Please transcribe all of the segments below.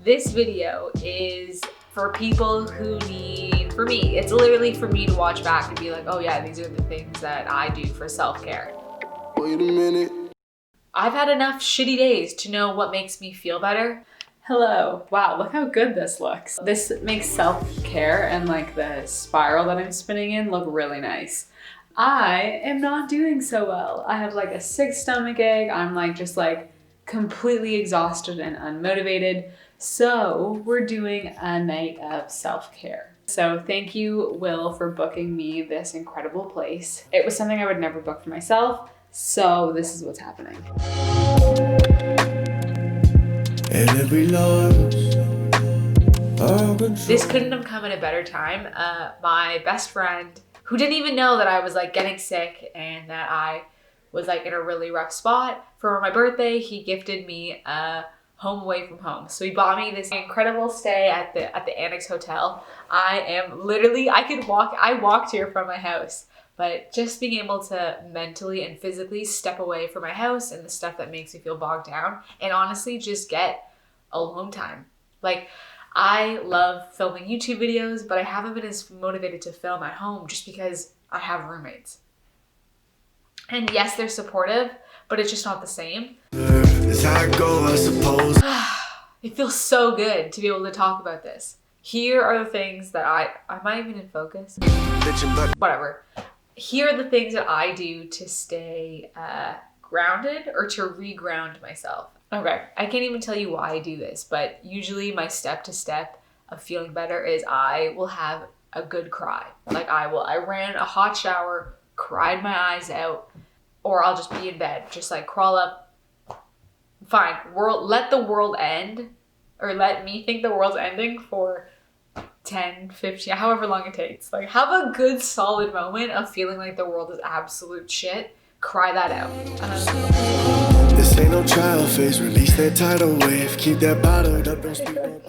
This video is for people who need, for me, it's literally for me to watch back and be like, oh yeah, these are the things that I do for self-care. Wait a minute. I've had enough shitty days to know what makes me feel better. Hello. Wow, look how good this looks. This makes self-care and like the spiral that I'm spinning in look really nice. I am not doing so well. I have like a sick stomach ache. I'm like just like completely exhausted and unmotivated. So we're doing a night of self-care. So thank you, Will, for booking me this incredible place. It was something I would never book for myself. So this is what's happening. And every This couldn't have come at a better time. My best friend, who didn't even know that I was like getting sick and that I was like in a really rough spot, for my birthday, he gifted me a home away from home. So he bought me this incredible stay at the Annex Hotel. I walked here from my house. But just being able to mentally and physically step away from my house and the stuff that makes me feel bogged down and honestly just get alone time. Like, I love filming YouTube videos, but I haven't been as motivated to film at home just because I have roommates. And yes, they're supportive, but it's just not the same. That's how it go, I suppose. It feels so good to be able to talk about this. Here are the things that am I even in focus? Whatever. Here are the things that I do to stay grounded or to reground myself. Okay, I can't even tell you why I do this, but usually my step to step of feeling better is I will have a good cry. Like I ran a hot shower, cried my eyes out, or I'll just be in bed, just like crawl up. Fine, let the world end, or let me think the world's ending for 10, 15, however long it takes. Like, have a good solid moment of feeling like the world is absolute shit. Cry that out. This ain't no trial phase. Release that tidal wave. Keep that bottled up. Don't speak no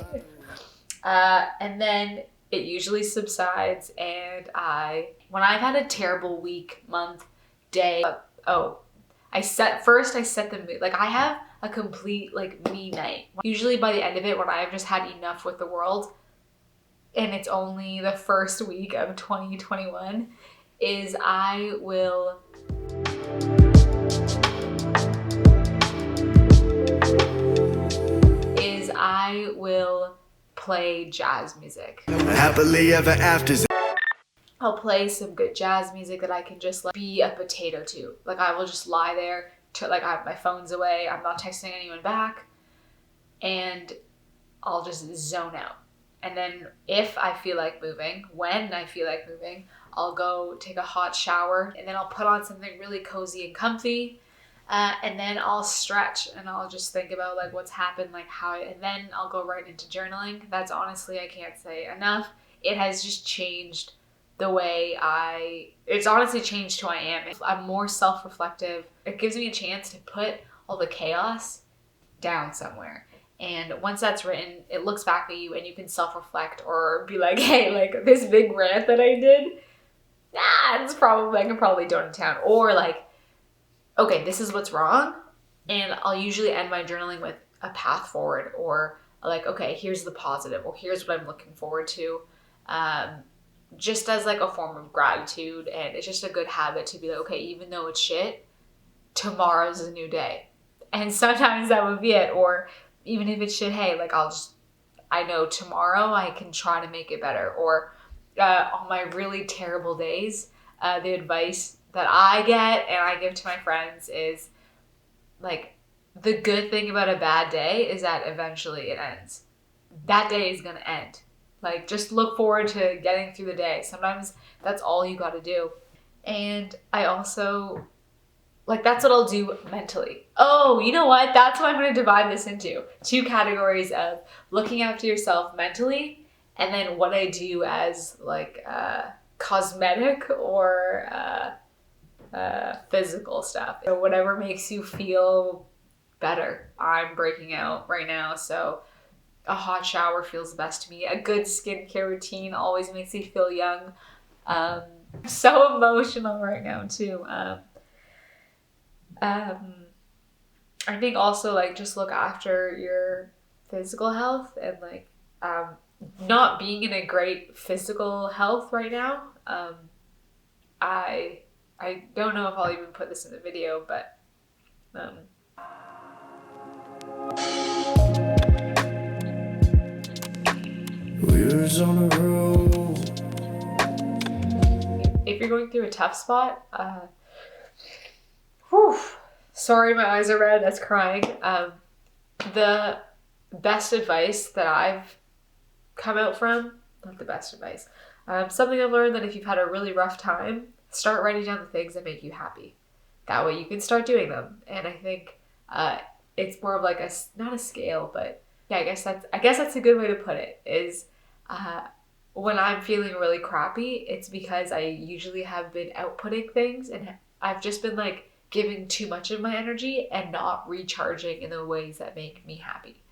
and then it usually subsides, and when I've had a terrible week, month, day, I set the mood. Like, I have a complete like me night. Usually by the end of it, when I've just had enough with the world, and it's only the first week of 2021, is I will play jazz music. happily ever after. I'll play some good jazz music that I can just like be a potato to. Like, I will just lie there my phone's away, I'm not texting anyone back, and I'll just zone out. And then if I feel like moving, when I feel like moving, I'll go take a hot shower, and then I'll put on something really cozy and comfy, and then I'll stretch, and I'll just think about like what's happened, and then I'll go right into journaling. That's honestly, I can't say enough. It has just changed the way it's honestly changed who I am. I'm more self-reflective. It gives me a chance to put all the chaos down somewhere. And once that's written, it looks back at you and you can self-reflect or be like, hey, like this big rant that I did, I can probably tone it down. Or like, okay, this is what's wrong. And I'll usually end my journaling with a path forward, or like, okay, here's the positive, or here's what I'm looking forward to. Just as like a form of gratitude. And it's just a good habit to be like, okay, even though it's shit, tomorrow's a new day. And sometimes that would be it. Or even if it's shit, hey, like I know tomorrow I can try to make it better. Or on my really terrible days, the advice that I get and I give to my friends is like, the good thing about a bad day is that eventually it ends. That day is gonna end. Like, just look forward to getting through the day. Sometimes that's all you gotta do. And I also, like, that's what I'll do mentally. Oh, you know what? That's what I'm going to divide this into. 2 categories of looking after yourself mentally, and then what I do as, like, cosmetic or physical stuff. So whatever makes you feel better. I'm breaking out right now, so a hot shower feels best to me. A good skincare routine always makes me feel young. So emotional right now, too. I think also, like, just look after your physical health and like not being in a great physical health right now. I don't know if I'll even put this in the video, but We was on a roll. if you're going through a tough spot, whew, sorry, my eyes are red. That's crying. The best advice that I've come out from, not the best advice, something I've learned that if you've had a really rough time, start writing down the things that make you happy. That way you can start doing them. And I think it's more of like not a scale, but yeah, I guess that's a good way to put it, is when I'm feeling really crappy, it's because I usually have been outputting things and I've just been like giving too much of my energy and not recharging in the ways that make me happy.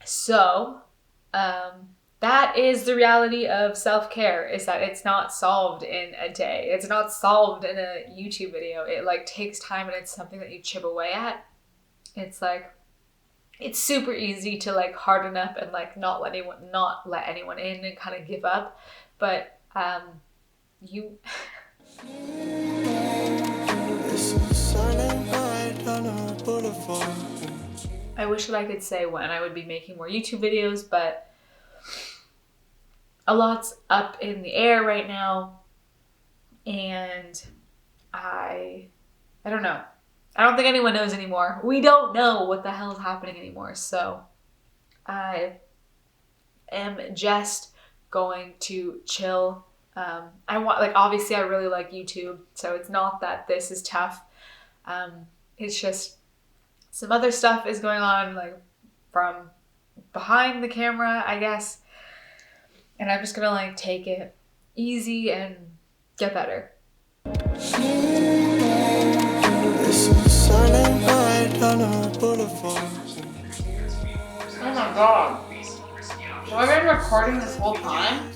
So, that is the reality of self-care, is that it's not solved in a day. It's not solved in a YouTube video. It like takes time and it's something that you chip away at. It's like, it's super easy to like harden up and like not let anyone in and kind of give up. But you I wish that I could say when I would be making more YouTube videos, but a lot's up in the air right now, and I don't know. I don't think anyone knows anymore. We don't know what the hell is happening anymore. So I am just going to chill. Obviously I really like YouTube, so it's not that this is tough. It's just some other stuff is going on, like from behind the camera, I guess. And I'm just gonna like take it easy and get better. Oh my god. Have I been recording this whole time?